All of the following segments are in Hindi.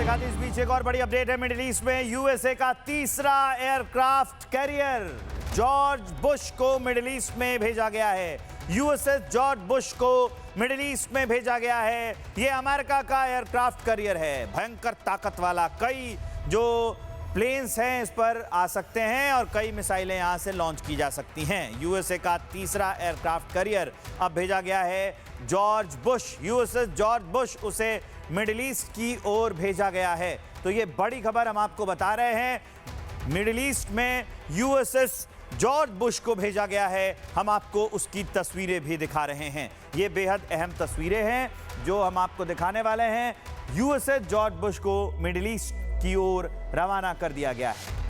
दिखाते इस बीच एक और बड़ी अपडेट है। मिडिल ईस्ट में यूएसए का तीसरा एयरक्राफ्ट कैरियर जॉर्ज बुश को मिडिल ईस्ट में भेजा गया है। यूएसएस जॉर्ज बुश को मिडिल ईस्ट में भेजा गया है। ये अमेरिका का एयरक्राफ्ट कैरियर है, भयंकर ताकत वाला। कई जो प्लेन्स हैं इस पर आ सकते हैं और कई मिसाइलें यहां से लॉन्च की जा सकती हैं। यूएसए का तीसरा एयरक्राफ्ट कैरियर अब भेजा गया है George Bush. USS George Bush उसे मिडिल ईस्ट की ओर भेजा गया है। तो ये बड़ी खबर हम आपको बता रहे हैं। मिडिल ईस्ट में यूएसएस जॉर्ज बुश को भेजा गया है। हम आपको उसकी तस्वीरें भी दिखा रहे हैं। ये बेहद अहम तस्वीरें हैं जो हम आपको दिखाने वाले हैं। यूएसएस जॉर्ज बुश को मिडिल ईस्ट की ओर रवाना कर दिया गया है।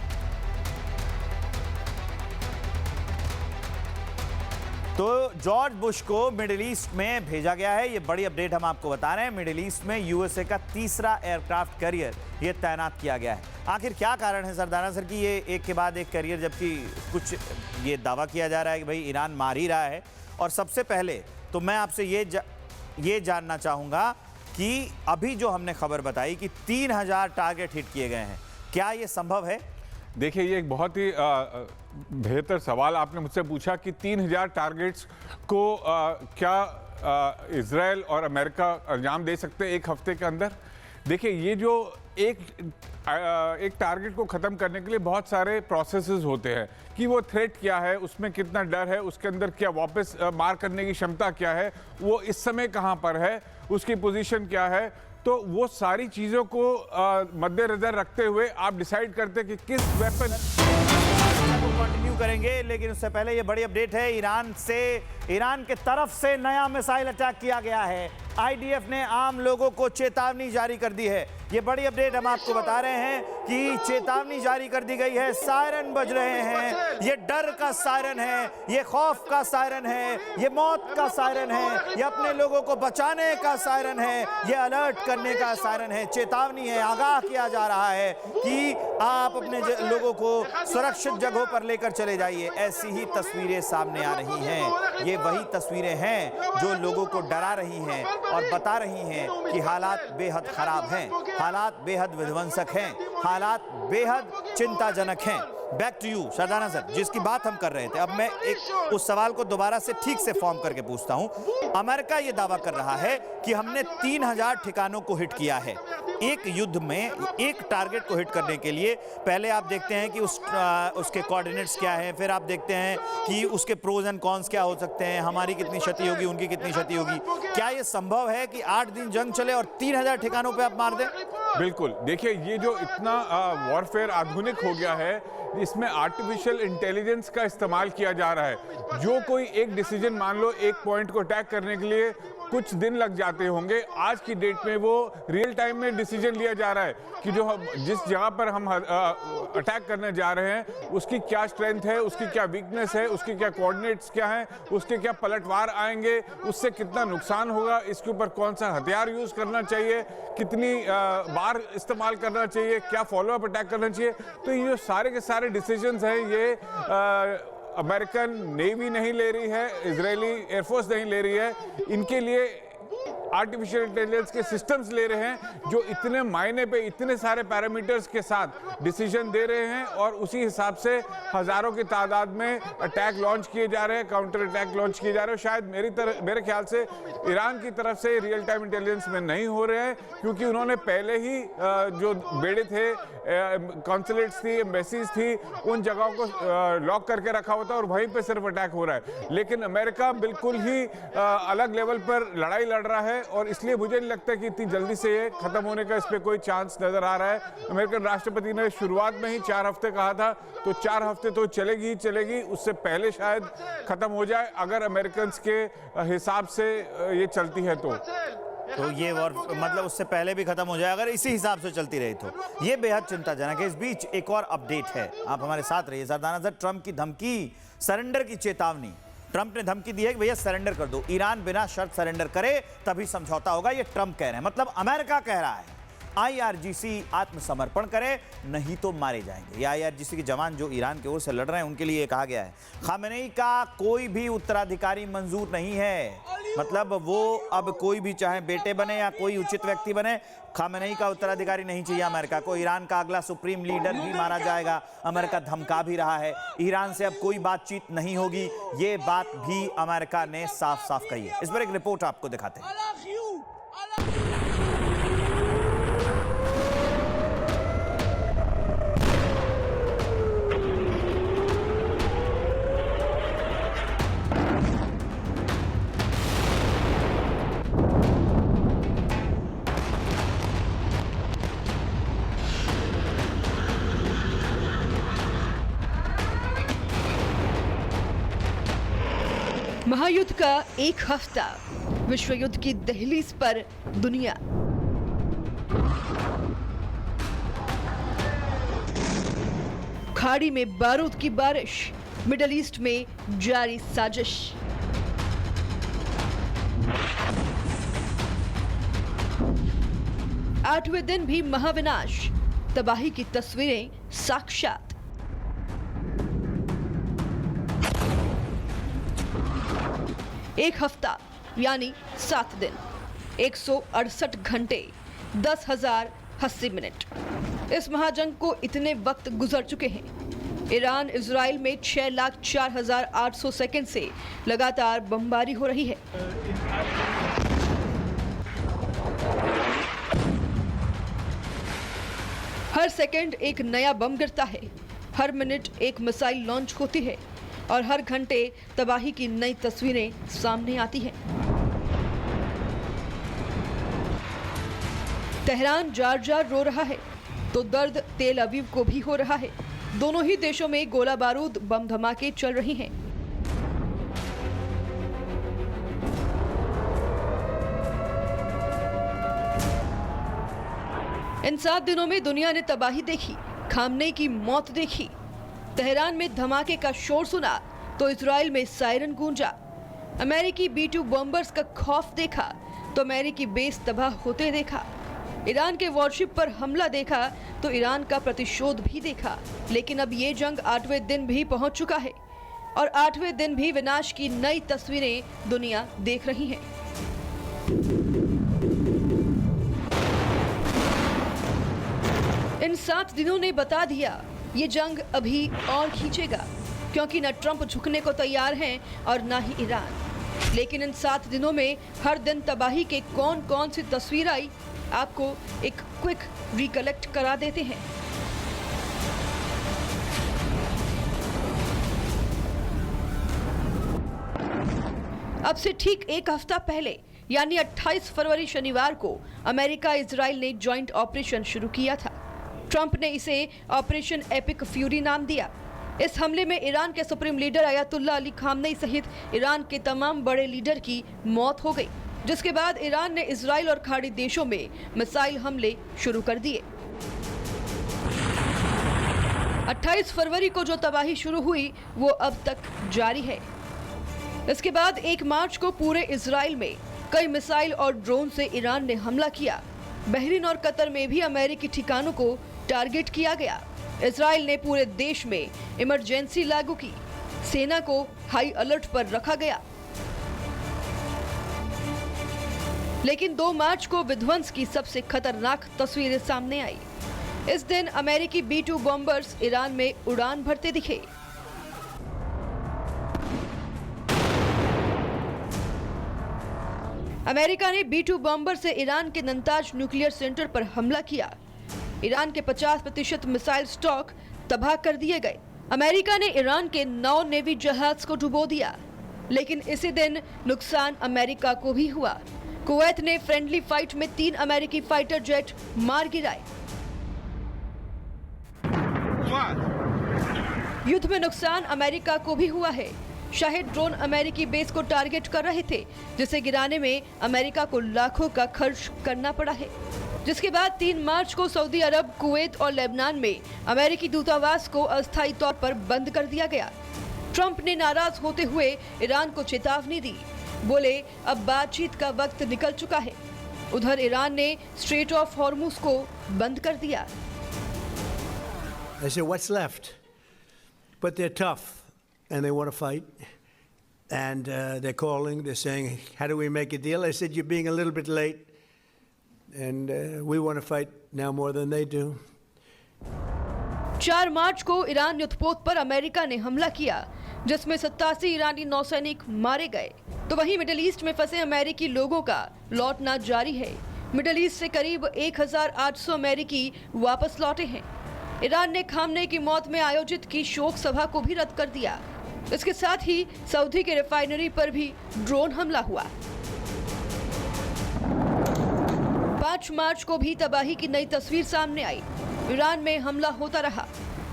तो जॉर्ज बुश को मिडिल ईस्ट में भेजा गया है। ये बड़ी अपडेट हम आपको बता रहे हैं। मिडिल ईस्ट में यूएसए का तीसरा एयरक्राफ्ट कैरियर ये तैनात किया गया है। आखिर क्या कारण है सरदाना सर कि ये एक के बाद एक कैरियर, जबकि कुछ ये दावा किया जा रहा है कि भाई ईरान मार ही रहा है। और सबसे पहले तो मैं आपसे ये जानना चाहूँगा कि अभी जो हमने खबर बताई कि 3000 टारगेट हिट किए गए हैं, क्या ये संभव है? देखिए, ये एक बहुत ही बेहतर सवाल आपने मुझसे पूछा कि 3000 टारगेट्स को क्या इजराइल और अमेरिका अंजाम दे सकते हैं एक हफ्ते के अंदर। देखिए, ये जो एक टारगेट को ख़त्म करने के लिए बहुत सारे प्रोसेसेस होते हैं कि वो थ्रेट क्या है, उसमें कितना डर है, उसके अंदर क्या वापस मार करने की क्षमता क्या है, वो इस समय कहाँ पर है, उसकी पोजीशन क्या है। तो वो सारी चीज़ों को मद्देनजर रखते हुए आप डिसाइड करते हैं कि किस वेपन कंटिन्यू करेंगे। लेकिन उससे पहले ये बड़ी अपडेट है, ईरान के तरफ से नया मिसाइल अटैक किया गया है। आईडीएफ ने आम लोगों को चेतावनी जारी कर दी है। ये बड़ी अपडेट हम आपको बता रहे हैं कि चेतावनी जारी कर दी गई है। सायरन बज रहे हैं। ये डर का सायरन है, ये खौफ का सायरन है, ये मौत का सायरन है, ये अपने लोगों को बचाने का सायरन है, ये अलर्ट करने का सायरन है। चेतावनी है, आगाह किया जा रहा है कि आप अपने लोगों को सुरक्षित जगहों पर लेकर चले जाइए। ऐसी ही तस्वीरें सामने आ रही हैं। ये वही तस्वीरें हैं जो लोगों को डरा रही हैं और बता रही हैं कि हालात बेहद खराब हैं, हालात बेहद विध्वंसक हैं, हालात बेहद चिंताजनक हैं। Back to you Sardana sir, जिसकी बात हम कर रहे थे। अब मैं एक उस सवाल को दोबारा से ठीक से फॉर्म करके पूछता हूं। अमेरिका ये दावा कर रहा है कि हमने 3000 ठिकानों को हिट किया है। एक युद्ध में एक टारगेट को हिट करने के लिए पहले आप देखते हैं कि उसके कोऑर्डिनेट्स क्या हैं, फिर आप देखते हैं कि उसके प्रोज एंड कॉन्स क्या हो सकते हैं, हमारी कितनी क्षति होगी, उनकी कितनी क्षति होगी। क्या ये संभव है कि 8 दिन जंग चले और 3000 ठिकानों पे आप मार दें? बिल्कुल। देखिए, ये जो इतना वॉरफेयर आधुनिक हो गया है, इसमें आर्टिफिशियल इंटेलिजेंस का इस्तेमाल किया जा रहा है। जो कोई एक डिसीजन, मान लो एक पॉइंट को अटैक करने के लिए कुछ दिन लग जाते होंगे, आज की डेट में वो रियल टाइम में डिसीजन लिया जा रहा है कि जो जिस जगह पर हम अटैक करने जा रहे हैं उसकी क्या स्ट्रेंथ है, उसकी क्या वीकनेस है, उसकी क्या कोऑर्डिनेट्स क्या हैं, उसके क्या पलटवार आएंगे, उससे कितना नुकसान होगा, इसके ऊपर कौन सा हथियार यूज करना चाहिए, कितनी बार इस्तेमाल करना चाहिए, क्या फॉलोअप अटैक करना चाहिए। तो ये जो सारे के सारे डिसीजंस हैं, ये अमेरिकन नेवी नहीं ले रही है, इजरायली एयरफोर्स नहीं ले रही है, इनके लिए आर्टिफिशियल इंटेलिजेंस के सिस्टम्स ले रहे हैं जो इतने मायने पे, इतने सारे पैरामीटर्स के साथ डिसीजन दे रहे हैं और उसी हिसाब से हजारों की तादाद में अटैक लॉन्च किए जा रहे हैं, काउंटर अटैक लॉन्च किए जा रहे हैं। शायद मेरे ख्याल से ईरान की तरफ से रियल टाइम इंटेलिजेंस में नहीं हो रहे हैं, क्योंकि उन्होंने पहले ही जो बेड़े थे, कॉन्सुलेट्स थी, एम्बेसीज थी, उन जगहों को लॉक करके रखा हुआ था और वहीं पर सिर्फ अटैक हो रहा है। लेकिन अमेरिका बिल्कुल ही अलग लेवल पर लड़ाई लड़ रहा है और इसलिए मुझे नहीं लगता कि इतनी जल्दी से ये खत्म होने का इस पे कोई चांस नजर आ रहा है। अमेरिकन राष्ट्रपति ने शुरुआत में ही 4 हफ्ते कहा था, तो 4 हफ्ते तो चलेगी ही चलेगी, उससे पहले शायद खत्म हो जाए अगर अमेरिकन के हिसाब से ये चलती है तो ये वॉर मतलब उससे पहले भी खत्म हो जाए अगर इसी हिसाब से चलती रही तो। ये बेहद चिंताजनक है। इस बीच एक और अपडेट है, आप हमारे साथ रहिए सरदाना सर। ट्रंप की धमकी, सरेंडर की चेतावनी। ट्रंप ने धमकी दी है कि भैया सरेंडर कर दो, ईरान बिना शर्त सरेंडर करे तभी समझौता होगा। ये ट्रंप कह रहे हैं, मतलब अमेरिका कह रहा है IRGC आत्मसमर्पण करे नहीं तो मारे जाएंगे। ये IRGC के जवान जो ईरान की ओर से लड़ रहे हैं उनके लिए कहा गया है। खामेनेई का कोई भी उत्तराधिकारी मंजूर नहीं है, मतलब वो अब कोई भी चाहे बेटे बने या कोई उचित व्यक्ति बने, खामेनेई का उत्तराधिकारी नहीं चाहिए अमेरिका को। ईरान का अगला सुप्रीम लीडर भी माना जाएगा। अमेरिका धमका भी रहा है, ईरान से अब कोई बातचीत नहीं होगी, ये बात भी अमेरिका ने साफ साफ कही है। इस पर एक रिपोर्ट आपको दिखाते हैं। महायुद्ध का एक हफ्ता, विश्व युद्ध की दहलीज पर दुनिया। खाड़ी में बारूद की बारिश, मिडिल ईस्ट में जारी साजिश। आठवें दिन भी महाविनाश, तबाही की तस्वीरें साक्षात। एक हफ्ता यानी 7 दिन, 168 घंटे, 10,080 मिनट। इस महाजंग को इतने वक्त गुजर चुके हैं। ईरान इजराइल में 6,04,800 सेकंड से लगातार बमबारी हो रही है। हर सेकंड एक नया बम गिरता है, हर मिनट एक मिसाइल लॉन्च होती है और हर घंटे तबाही की नई तस्वीरें सामने आती हैं। तेहरान जार जार रो रहा है तो दर्द तेल अवीव को भी हो रहा है। दोनों ही देशों में गोला बारूद बम धमाके चल रही हैं। इन 7 दिनों में दुनिया ने तबाही देखी, खामनेई की मौत देखी। तेहरान में धमाके का शोर सुना तो इजराइल में सायरन गूंजा। अमेरिकी B-2 बॉम्बर्स का खौफ देखा तो अमेरिकी बेस तबाह होते देखा। ईरान के वॉरशिप पर हमला देखा तो ईरान का प्रतिशोध भी देखा। लेकिन अब ये जंग 8वें दिन भी पहुंच चुका है और 8वें दिन भी विनाश की नई तस्वीरें दुनिया देख रही है। इन 7 दिनों ने बता दिया ये जंग अभी और खींचेगा, क्योंकि न ट्रंप झुकने को तैयार हैं और न ही ईरान। लेकिन इन 7 दिनों में हर दिन तबाही के कौन कौन सी तस्वीर आई, आपको एक क्विक रिकलेक्ट करा देते हैं। अब से ठीक एक हफ्ता पहले यानी 28 फरवरी शनिवार को अमेरिका इजराइल ने जॉइंट ऑपरेशन शुरू किया था। ट्रंप ने इसे ऑपरेशन एपिक फ्यूरी नाम दिया। इस हमले में ईरान के supreme leader Ayatollah Ali Khamenei सहित ईरान के तमाम बड़े लीडर की मौत हो गई, जिसके बाद ईरान ने इजराइल और खाड़ी देशों में मिसाइल हमले शुरू कर दिए। 28 फरवरी को जो तबाही शुरू हुई वो अब तक जारी है। इसके बाद 1 मार्च को पूरे इजराइल में कई मिसाइल और ड्रोन से ईरान ने हमला किया। बहरीन और कतर में भी अमेरिकी ठिकानों को टारगेट किया गया। इजराइल ने पूरे देश में इमरजेंसी लागू की। सेना को हाई अलर्ट पर रखा गया। लेकिन 2 मार्च को विध्वंस की सबसे खतरनाक तस्वीरें सामने आई। इस दिन अमेरिकी B-2 बॉम्बर्स ईरान में उड़ान भरते दिखे। अमेरिका ने B-2 बॉम्बर से ईरान के नंताज न्यूक्लियर सेंटर पर हमला किया। ईरान के 50% मिसाइल स्टॉक तबाह कर दिए गए। अमेरिका ने ईरान के 9 नेवी जहाज को डुबो दिया। लेकिन इसी दिन नुकसान अमेरिका को भी हुआ। कुवैत ने फ्रेंडली फाइट में 3 अमेरिकी फाइटर जेट मार गिराए। युद्ध में नुकसान अमेरिका को भी हुआ है। शाहिद ड्रोन अमेरिकी बेस को टारगेट कर रहे थे, जिसे गिराने में अमेरिका को लाखों का खर्च करना पड़ा है। जिसके बाद 3 मार्च को सऊदी अरब, कुवैत और लेबनान में अमेरिकी दूतावास को अस्थायी तौर पर बंद कर दिया गया। ट्रंप ने नाराज होते हुए ईरान को चेतावनी दी। बोले अब बातचीत का वक्त निकल चुका है। उधर ईरान ने स्ट्रेट ऑफ हॉर्मुज को बंद कर दिया। I said, what's left? But they're tough and they want to fight. And they're calling, they're saying, how do we make a deal? I said, you're being a little bit late. and we want to fight now more than they do. 4 मार्च को ईरान युद्धपोत पर अमेरिका ने हमला किया, जिसमें 87 ईरानी नौसैनिक मारे गए। तो वहीं मिडिल ईस्ट में फंसे अमेरिकी लोगों का लौटना जारी है। मिडिल ईस्ट से करीब 1800 अमेरिकी वापस लौटे हैं। ईरान ने खामनेई की मौत में आयोजित की शोक सभा को भी रद्द कर दिया। इसके साथ ही सऊदी के रिफाइनरी पर भी ड्रोन हमला हुआ। 5 मार्च को भी तबाही की नई तस्वीर सामने आई। ईरान में हमला होता रहा,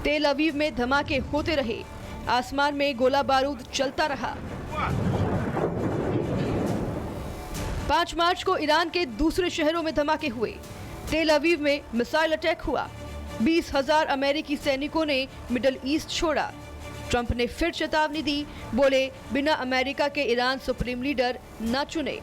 तेल अवीव में धमाके होते रहे, आसमान में गोला बारूद चलता रहा। 5 मार्च को ईरान के दूसरे शहरों में धमाके हुए। तेल अवीव में मिसाइल अटैक हुआ। 20,000 अमेरिकी सैनिकों ने मिडिल ईस्ट छोड़ा। ट्रंप ने फिर चेतावनी दी, बोले बिना अमेरिका के ईरान सुप्रीम लीडर न चुने।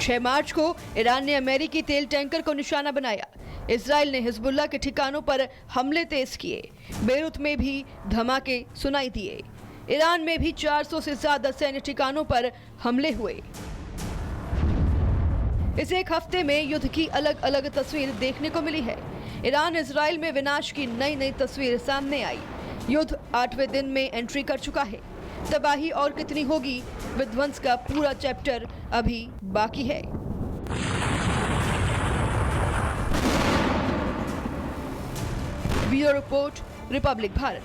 6 मार्च को ईरान ने अमेरिकी तेल टैंकर को निशाना बनाया। इजराइल ने हिजबुल्लाह के ठिकानों पर हमले तेज किए। बेरूत में भी धमाके सुनाई दिए। ईरान में भी 400 से ज्यादा सैन्य ठिकानों पर हमले हुए। इस एक हफ्ते में युद्ध की अलग अलग तस्वीर देखने को मिली है। ईरान इजराइल में विनाश की नई नई तस्वीर सामने आई। युद्ध 8वें दिन में एंट्री कर चुका है। तबाही और कितनी होगी, विध्वंस का पूरा चैप्टर अभी बाकी है। Bureau report, Republic Bharat.